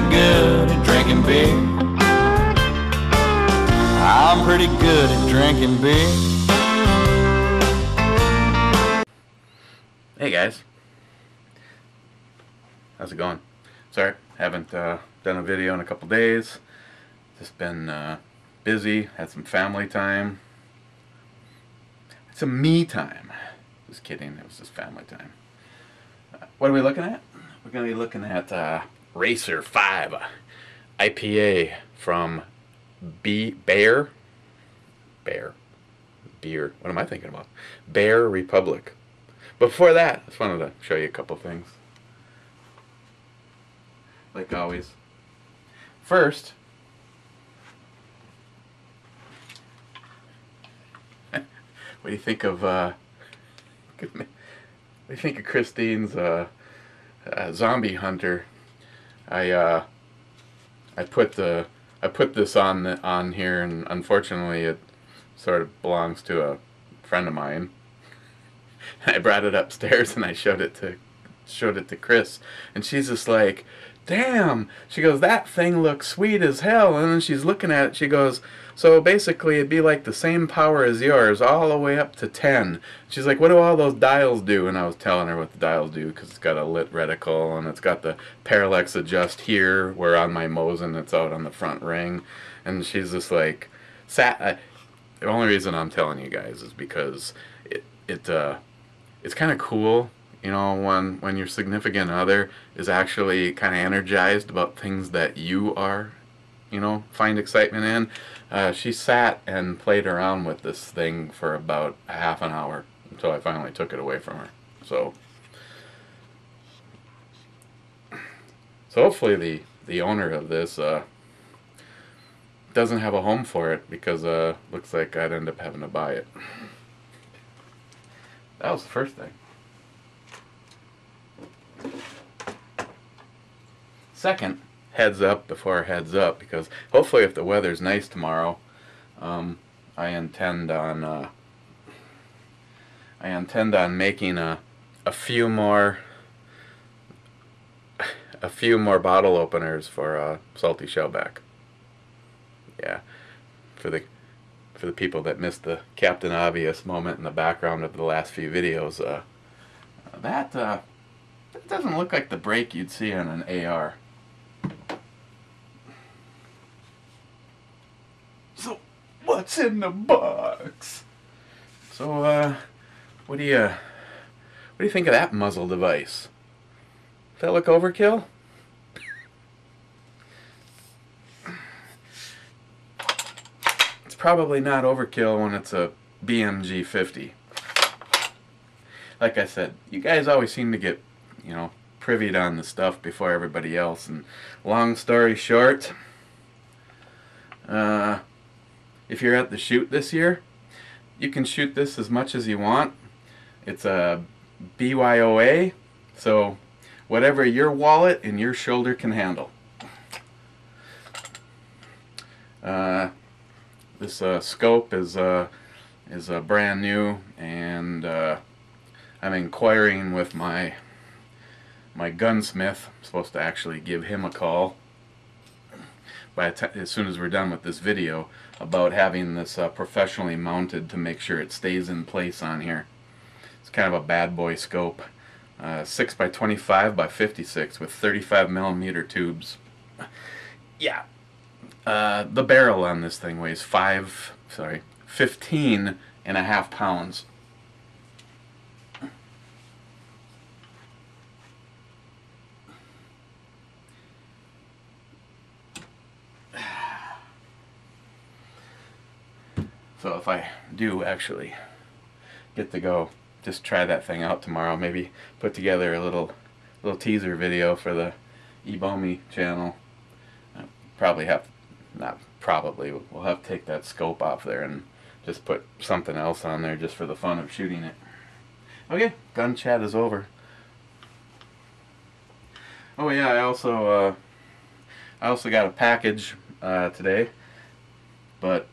pretty good at drinking beer. I'm pretty good at drinking beer. Hey guys, how's it going? Sorry, haven't done a video in a couple days. Just been busy, had some family time. It's a me time. Just kidding, it was just family time. What are we looking at? We're going to be looking at Racer 5 IPA from Beer. What am I thinking about? Bear Republic. But before that, I just wanted to show you a couple things. Like always. First, what do you think of Christine's zombie hunter? I put this on here, and unfortunately it sort of belongs to a friend of mine. I brought it upstairs and I showed it to Chris, and she's just like, damn. She goes, that thing looks sweet as hell. And then she's looking at it, she goes, so basically it'd be like the same power as yours all the way up to 10. She's like, what do all those dials do? And I was telling her what the dials do, because it's got a lit reticle and it's got the parallax adjust here, where on my Mosin it's out on the front ring. And she's just like, the only reason I'm telling you guys is because it's kind of cool, you know, when your significant other is actually kind of energized about things that you are, you know, find excitement in. She sat and played around with this thing for about a half an hour until I finally took it away from her. So hopefully the owner of this doesn't have a home for it, because looks like I'd end up having to buy it. That was the first thing. Second, heads up before heads up, because hopefully if the weather's nice tomorrow, I intend on making a few more bottle openers for Salty Shellback. Yeah, for the people that missed the Captain Obvious moment in the background of the last few videos, that doesn't look like the break you'd see on an AR. So, what's in the box? So, what do you think of that muzzle device? Does that look overkill? It's probably not overkill when it's a BMG 50. Like I said, you guys always seem to get, you know, privied on the stuff before everybody else. And long story short, if you're at the shoot this year, you can shoot this as much as you want. It's a BYOA, so whatever your wallet and your shoulder can handle. This scope is brand new, and I'm inquiring with my gunsmith. I'm supposed to actually give him a call as soon as we're done with this video, about having this professionally mounted to make sure it stays in place on here. It's kind of a bad boy scope, 6 by 25 by 56 with 35mm tubes. Yeah, the barrel on this thing weighs 15.5 pounds. So if I do actually get to go, just try that thing out tomorrow. Maybe put together a little teaser video for the eBomi channel. Probably have, not probably, we'll have to take that scope off there and just put something else on there just for the fun of shooting it. Okay, gun chat is over. Oh yeah, I also got a package today, but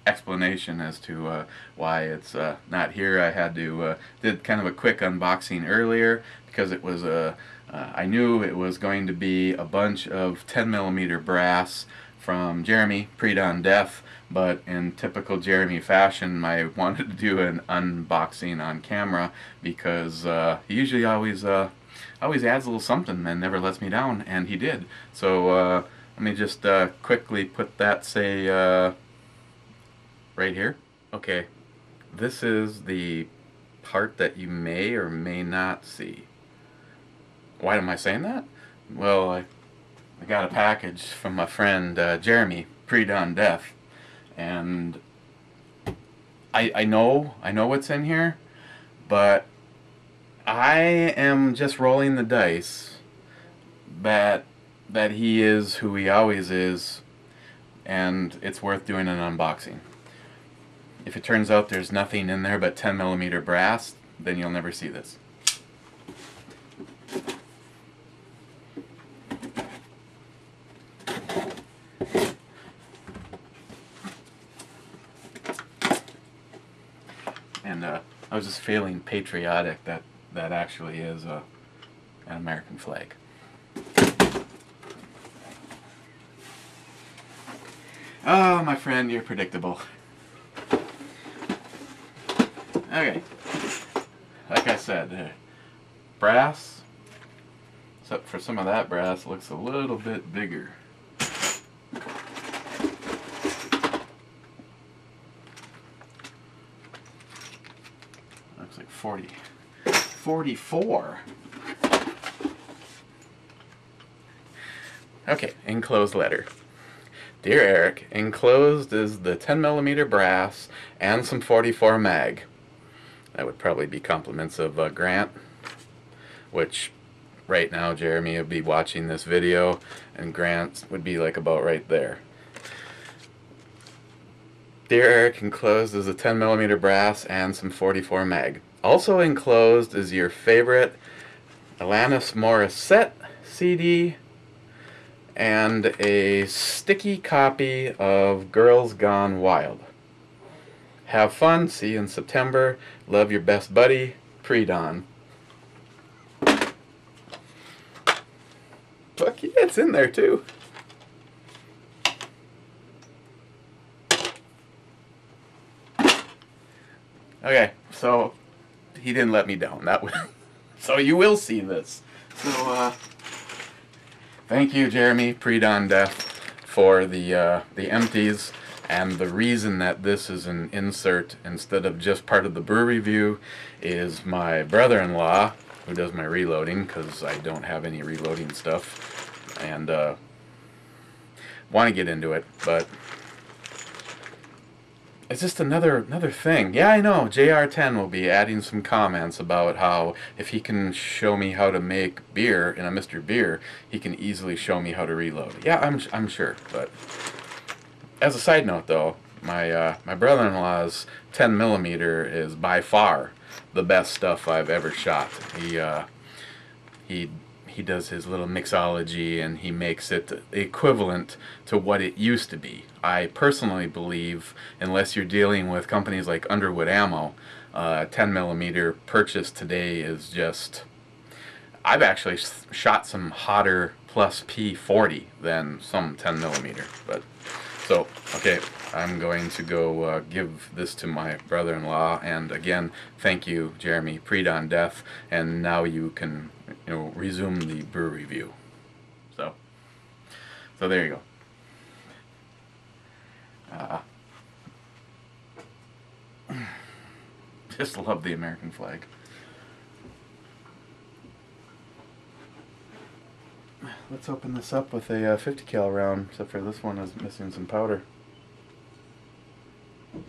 explanation as to why it's not here. I had to did kind of a quick unboxing earlier because it was I knew it was going to be a bunch of 10mm brass from Jeremy, Pre-Dawn Death, but in typical Jeremy fashion, I wanted to do an unboxing on camera because he usually always adds a little something and never lets me down, and he did. So let me just quickly put that, say, right here. Okay, this is the part that you may or may not see. Why am I saying that? Well, I got a package from my friend Jeremy, Pre-Dawn Death, and I know what's in here, but I am just rolling the dice that he is who he always is, and it's worth doing an unboxing. If it turns out there's nothing in there but 10mm brass, then you'll never see this. And I was just feeling patriotic that actually is an American flag. Oh, my friend, you're predictable. Okay, like I said, brass, except for some of that brass, looks a little bit bigger. Looks like 44. Okay, enclosed letter. Dear Eric, enclosed is the 10mm brass and some 44 mag. That would probably be compliments of Grant, which right now Jeremy would be watching this video, and Grant would be like about right there. Dear Eric, enclosed is a 10mm brass and some 44 mag. Also enclosed is your favorite Alanis Morissette CD and a sticky copy of Girls Gone Wild. Have fun, see you in September. Love, your best buddy, Pre-Dawn. Fuck yeah, it's in there too. Okay, so he didn't let me down. That was so you will see this. So thank you, Jeremy, Pre-Dawn Death, for the empties. And the reason that this is an insert instead of just part of the brew review is my brother-in-law, who does my reloading, because I don't have any reloading stuff, and want to get into it, but it's just another thing. Yeah, I know, JR10 will be adding some comments about how if he can show me how to make beer in a Mr. Beer, he can easily show me how to reload. Yeah, I'm sure, but as a side note, though, my brother-in-law's 10mm is by far the best stuff I've ever shot. He does his little mixology, and he makes it equivalent to what it used to be. I personally believe, unless you're dealing with companies like Underwood Ammo, 10mm purchase today is just... I've actually shot some hotter plus P40 than some 10mm, but... So, okay, I'm going to go give this to my brother-in-law, and again, thank you, Jeremy, Pre-Dawn Death, and now you can, resume the brew review. So there you go. Just love the American flag. Let's open this up with a 50 cal round, except for this one is missing some powder. And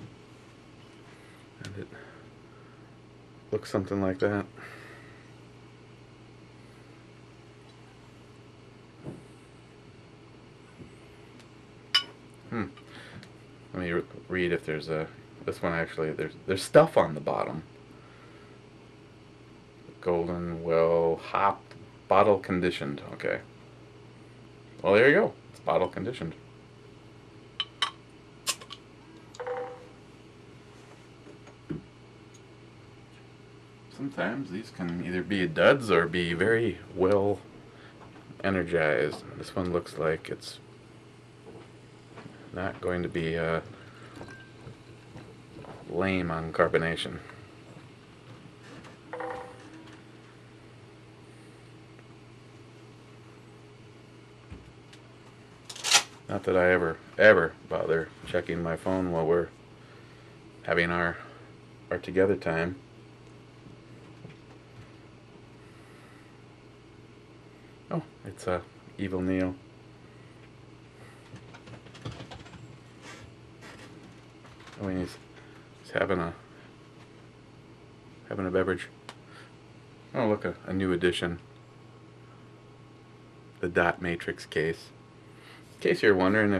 it looks something like that. Let me read if there's a... This one actually, there's stuff on the bottom. Golden, well, hopped, bottle conditioned. Okay. Well, there you go. It's bottle conditioned. sometimes these can either be duds or be very well energized. This one looks like it's not going to be lame on carbonation. Not that I ever bother checking my phone while we're having our together time. Oh, it's Evil Neil. Oh, and he's having a beverage. Oh, look, a new addition. The dot matrix case. In case you're wondering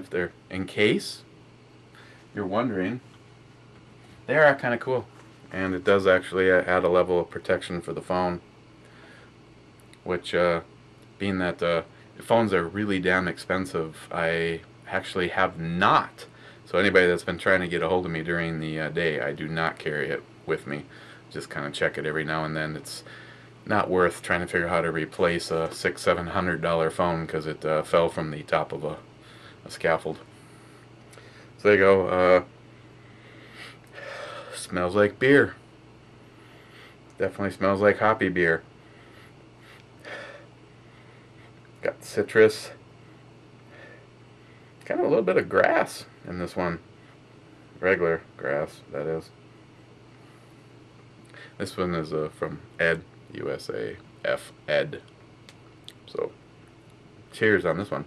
they are kind of cool, and it does actually add a level of protection for the phone, which being that phones are really damn expensive, I actually have not. So anybody that's been trying to get a hold of me during the day, I do not carry it with me. Just kind of check it every now and then. It's not worth trying to figure out how to replace a $600-700 phone because it fell from the top of a scaffold. So there you go. Smells like beer. Definitely smells like hoppy beer. Got citrus. Kind of a little bit of grass in this one. Regular grass, that is. This one is from Ed, USA, F Ed. So, cheers on this one.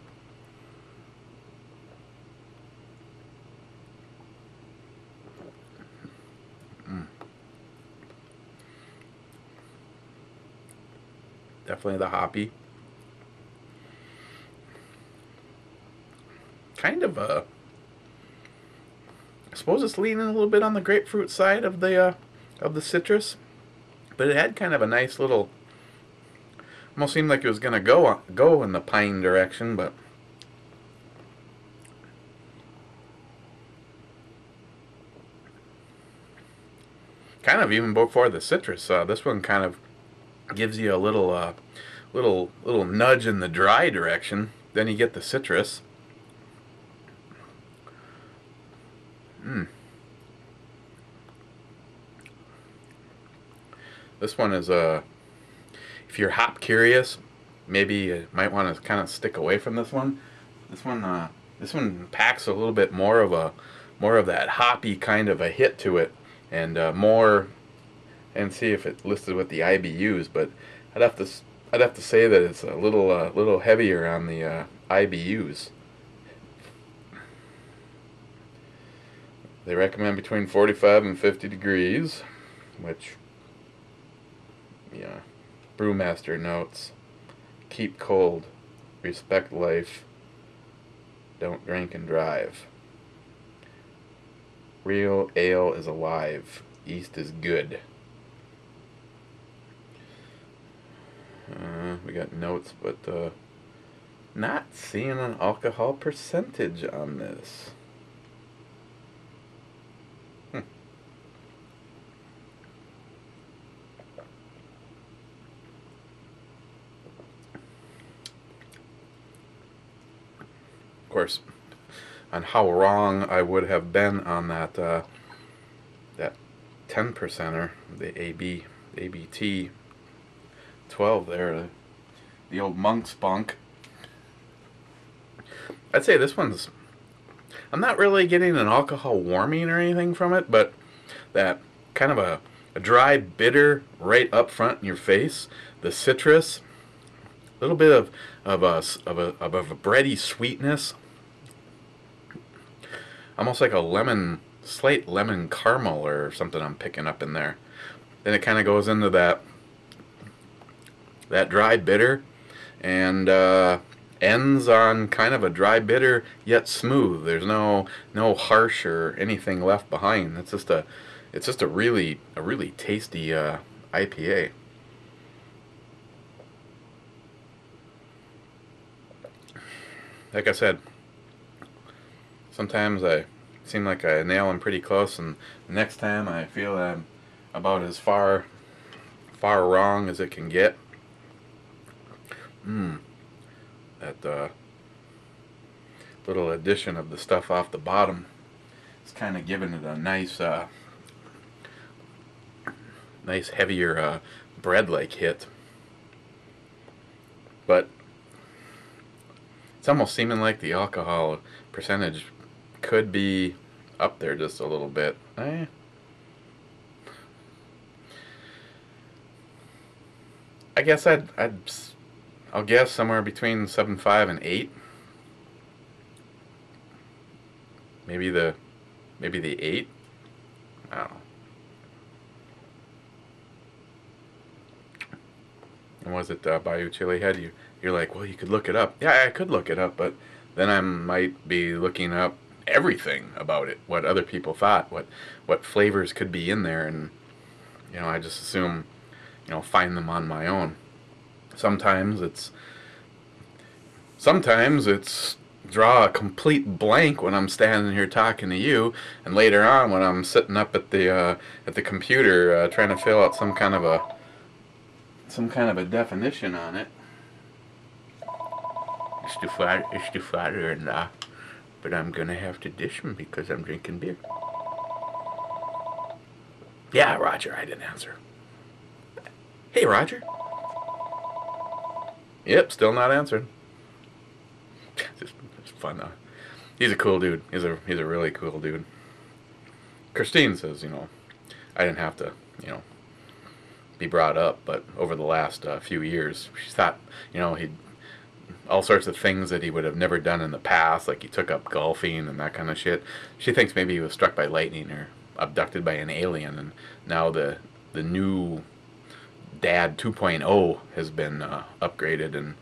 Definitely the hoppy. Kind of I suppose it's leaning a little bit on the grapefruit side of the citrus, but it had kind of a nice little. Almost seemed like it was gonna go in the pine direction, but kind of even before the citrus. This one kind of gives you a little nudge in the dry direction. Then you get the citrus. This one is if you're hop curious, maybe you might want to kind of stick away from this one. This one packs a little bit more of that hoppy kind of a hit to it, and more. And see if it listed with the IBUs, but I'd have to say that it's a little heavier on the IBUs. They recommend between 45 and 50 degrees, which, yeah, Brewmaster notes: keep cold, respect life, don't drink and drive. Real ale is alive, yeast is good. We got notes, but not seeing an alcohol percentage on this. Of course, on how wrong I would have been on that that 10%er, the ABT 12 there, the old monk's bunk. I'd say this one's, I'm not really getting an alcohol warming or anything from it, but that kind of a dry bitter right up front in your face, the citrus, a little bit of a bready sweetness, almost like a slight lemon caramel or something I'm picking up in there. Then it kind of goes into that dry bitter, and ends on kind of a dry bitter yet smooth. There's no harsh or anything left behind. It's just a really tasty IPA. Like I said, sometimes I seem like I nail them pretty close, and the next time I feel I'm about as far far wrong as it can get. That little addition of the stuff off the bottom, it's kind of giving it a nice, nice heavier bread-like hit. But it's almost seeming like the alcohol percentage could be up there just a little bit. I guess I'll guess somewhere between 7.5 and 8. Maybe the 8. I don't know. And was it Bayou Chili Head? You're like, well, you could look it up. Yeah, I could look it up, but then I might be looking up everything about it, what other people thought, what flavors could be in there, and I just assume, find them on my own. Sometimes it's draw a complete blank when I'm standing here talking to you, and later on when I'm sitting up at the computer trying to fill out some kind of a definition on it. It's the father-in-law, but I'm gonna have to dish him because I'm drinking beer. Yeah, Roger, I didn't answer. Hey, Roger. Yep, still not answering. It's fun though. He's a cool dude. He's a really cool dude. Christine says, I didn't have to, be brought up, but over the last few years, she thought, he'd all sorts of things that he would have never done in the past, like he took up golfing and that kind of shit. She thinks maybe he was struck by lightning or abducted by an alien, and now the new Dad 2.0 has been upgraded,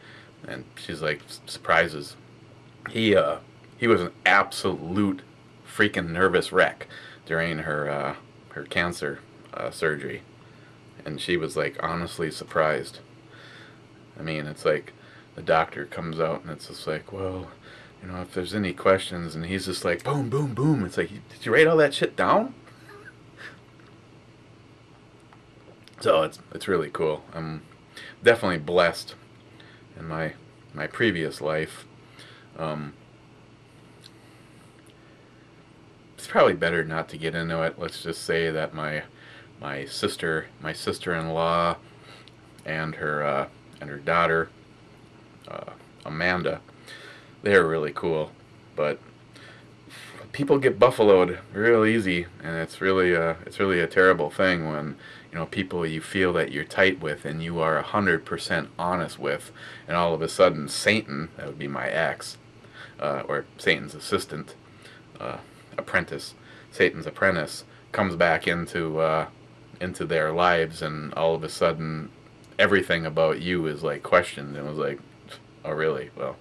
and she's like surprises. He was an absolute freaking nervous wreck during her cancer surgery, and she was like honestly surprised. I mean, it's like the doctor comes out and it's just like, well, if there's any questions, and he's just like boom, boom, boom. It's like, did you write all that shit down? So it's really cool. I'm definitely blessed in my previous life. It's probably better not to get into it. Let's just say that my sister-in-law and her daughter Amanda, they're really cool, but people get buffaloed real easy, and it's really a terrible thing when people you feel that you're tight with and you are 100% honest with, and all of a sudden Satan, that would be my ex, or Satan's assistant, apprentice, Satan's apprentice, comes back into their lives, and all of a sudden everything about you is like questioned, and it was like, oh really? Well,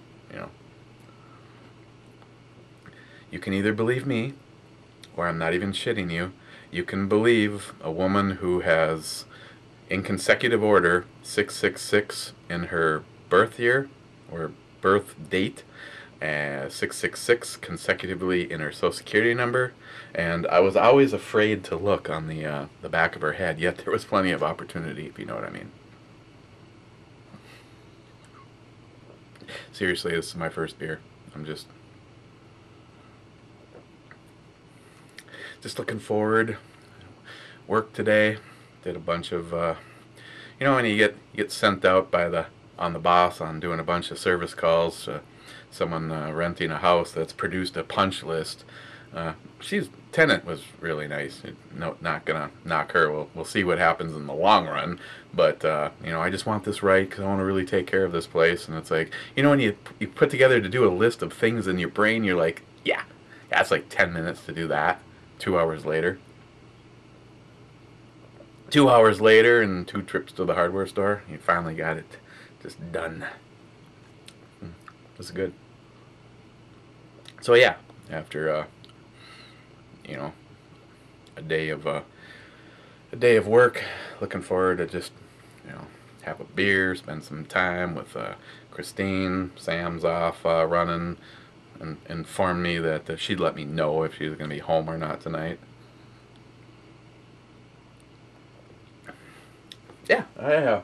you can either believe me, or I'm not even shitting you. You can believe a woman who has, in consecutive order, 666 in her birth year or birth date, 666 consecutively in her social security number, and I was always afraid to look on the back of her head, yet there was plenty of opportunity, if you know what I mean. Seriously, this is my first beer. I'm just looking forward. Work today. Did a bunch of, when you get sent out on the boss on doing a bunch of service calls. Someone renting a house that's produced a punch list. Tenant was really nice. No, not gonna knock her. We'll see what happens in the long run. But I just want this right because I want to really take care of this place. And it's like, when you put together to do a list of things in your brain, you're like, yeah, it's like 10 minutes to do that. 2 hours later. 2 hours later and 2 trips to the hardware store, you finally got it just done. It was good. So yeah, after a day of work, looking forward to just have a beer, spend some time with Christine. Sam's off running, and informed me that she'd let me know if she was going to be home or not tonight. Yeah,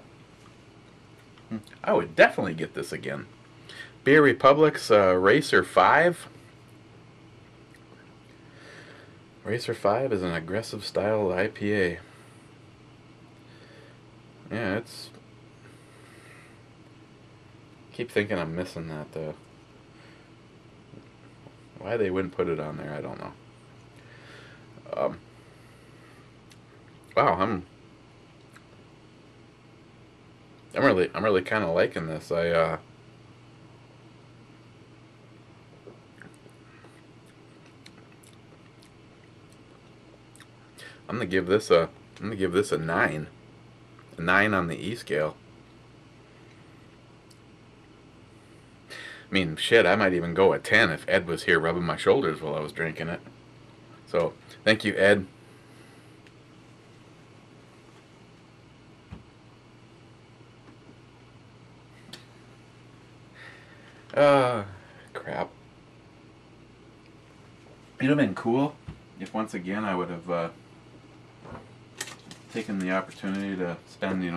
I would definitely get this again. Beer Republic's Racer 5. Racer 5 is an aggressive style IPA. Yeah, it's... Keep thinking I'm missing that, though. Why they wouldn't put it on there, I don't know. Wow, I'm really kind of liking this. I'm gonna give this a 9. A 9 on the E scale. I mean, shit, I might even go a 10 if Ed was here rubbing my shoulders while I was drinking it. So, thank you, Ed. Crap. It would have been cool if once again I would have taken the opportunity to spend,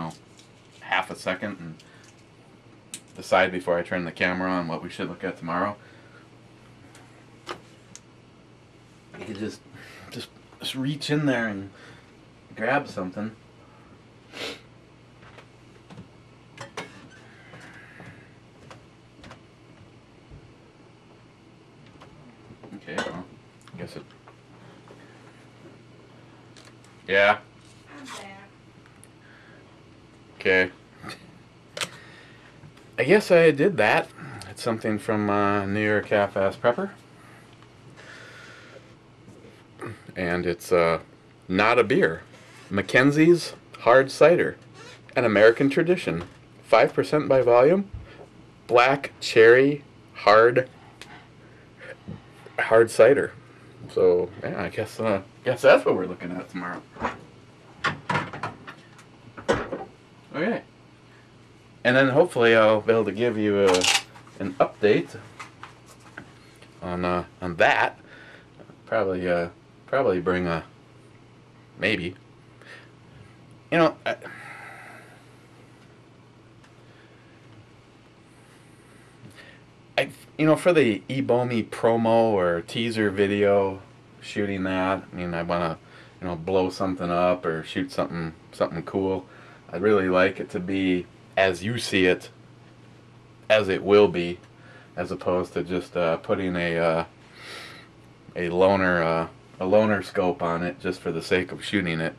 half a second and decide before I turn the camera on what we should look at tomorrow. You could just reach in there and grab something. Okay, well, I guess it... Yeah. I'm back. Okay. I guess I did that. It's something from New York Half-Ass Prepper. And it's not a beer. Mackenzie's Hard Cider. An American tradition. 5% by volume. Black cherry hard cider. So, yeah, I guess that's what we're looking at tomorrow. Okay. And then hopefully I'll be able to give you an update on that. Probably bring a maybe. For the Ebomi promo or teaser video, shooting that. I mean, I want to, blow something up or shoot something cool. I'd really like it to be as you see it, as it will be, as opposed to just putting a loner scope on it just for the sake of shooting it.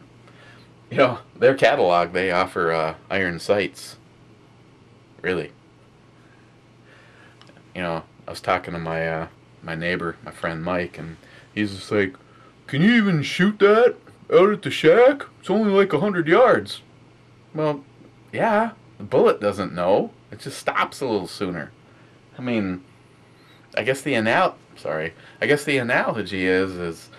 Their catalog, they offer iron sights. Really. I was talking to my neighbor, my friend Mike, and he's just like, "Can you even shoot that out at the shack? It's only like 100 yards." Well, yeah, the bullet doesn't know. It just stops a little sooner. I mean, I guess the analogy is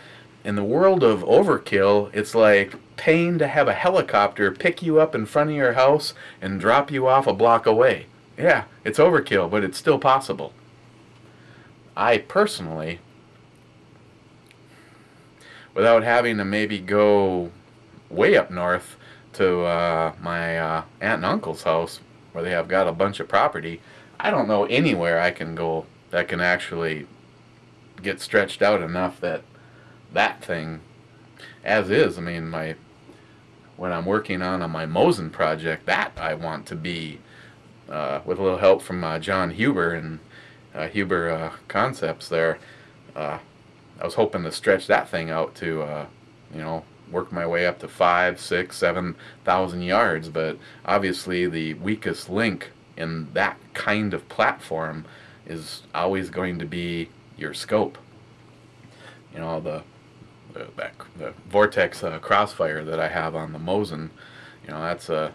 in the world of overkill, it's like paying to have a helicopter pick you up in front of your house and drop you off a block away. Yeah, it's overkill, but it's still possible. I personally, without having to maybe go way up north to my aunt and uncle's house where they have got a bunch of property, I don't know anywhere I can go that can actually get stretched out enough that thing, as is, I mean, when I'm working on my Mosin project, that I want to be, with a little help from John Huber and Huber Concepts there, I was hoping to stretch that thing out to, work my way up to 5, 6, 7,000 yards, but obviously the weakest link in that kind of platform is always going to be your scope. The Vortex Crossfire that I have on the Mosin, that's in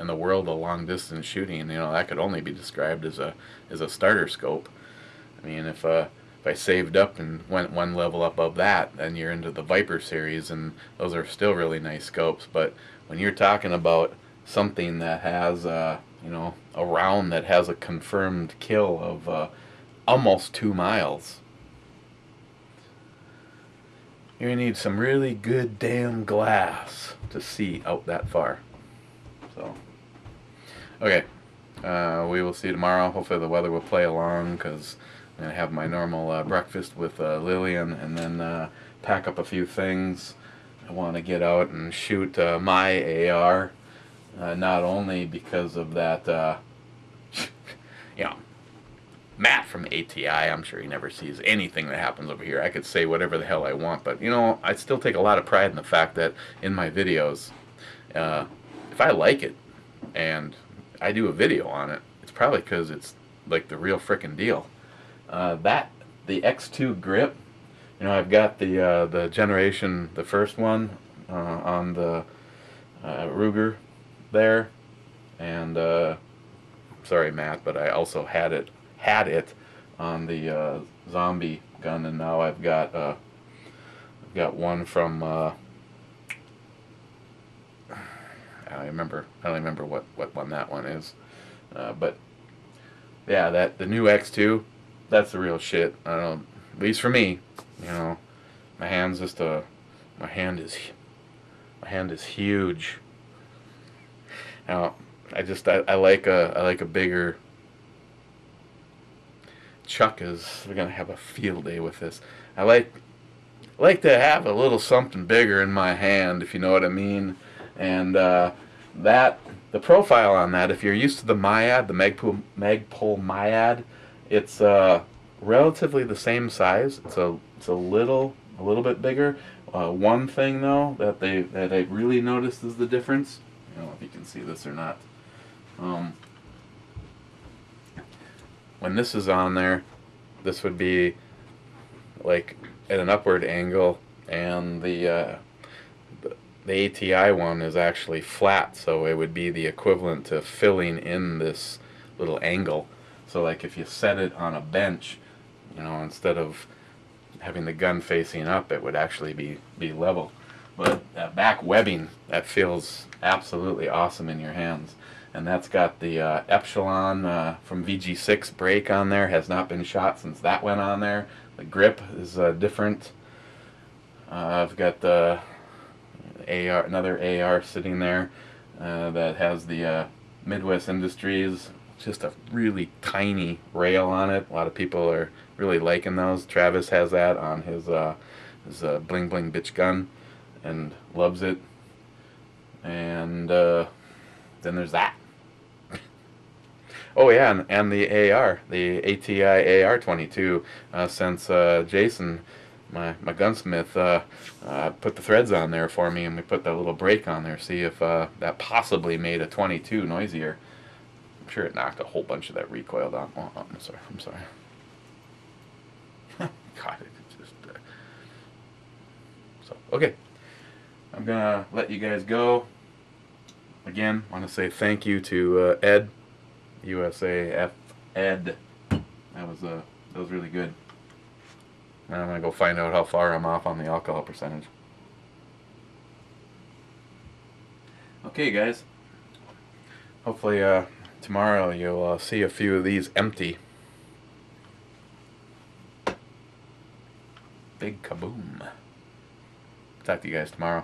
the world of long distance shooting, that could only be described as a starter scope. I mean, if I saved up and went one level up above that, then you're into the Viper series, and those are still really nice scopes. But when you're talking about something that has a round that has a confirmed kill of almost 2 miles, you need some really good damn glass to see out that far. So, okay, we will see you tomorrow. Hopefully the weather will play along, because I'm going to have my normal breakfast with Lillian, and then pack up a few things. I want to get out and shoot my AR, not only because of that, you know, Matt from ATI, I'm sure he never sees anything that happens over here. I could say whatever the hell I want, but, you know, I still take a lot of pride in the fact that in my videos, if I like it and I do a video on it, it's probably because it's like the real frickin' deal. The X2 grip, you know, I've got the generation, the first one on the Ruger there, and sorry Matt, but I also had it on the zombie gun, and now I've got one from I don't remember what one that one is, but yeah, the new X2, that's the real shit. I don't, at least for me, you know, my hand is huge. Now I like a bigger. Chuck we're gonna have a field day with this. I like to have a little something bigger in my hand, if you know what I mean. And the profile on that, if you're used to the Myad, the Magpul Myad, it's relatively the same size. It's a little bit bigger. One thing though that I really noticed is the difference. I don't know if you can see this or not. When this is on there, this would be like at an upward angle, and the ATI one is actually flat, so it would be the equivalent to filling in this little angle. So like if you set it on a bench, you know, instead of having the gun facing up, it would actually be level. But that back webbing, that feels absolutely awesome in your hands. And that's got the Epsilon from VG6 brake on there. Has not been shot since that went on there. The grip is different. I've got the AR, another AR sitting there that has the Midwest Industries. Just a really tiny rail on it. A lot of people are really liking those. Travis has that on his bling bling bitch gun and loves it. And then there's that. Oh yeah, and the AR, the ATI AR-22, since Jason, my gunsmith, put the threads on there for me, and we put that little brake on there, see if that possibly made a 22 noisier. I'm sure it knocked a whole bunch of that recoil down. Oh, I'm sorry. God, it's just... So, okay. I'm gonna let you guys go. Again, want to say thank you to Ed. USAF Ed. That was really good. Now I'm gonna go find out how far I'm off on the alcohol percentage. Okay, guys. Hopefully tomorrow you'll see a few of these empty. Big kaboom. Talk to you guys tomorrow.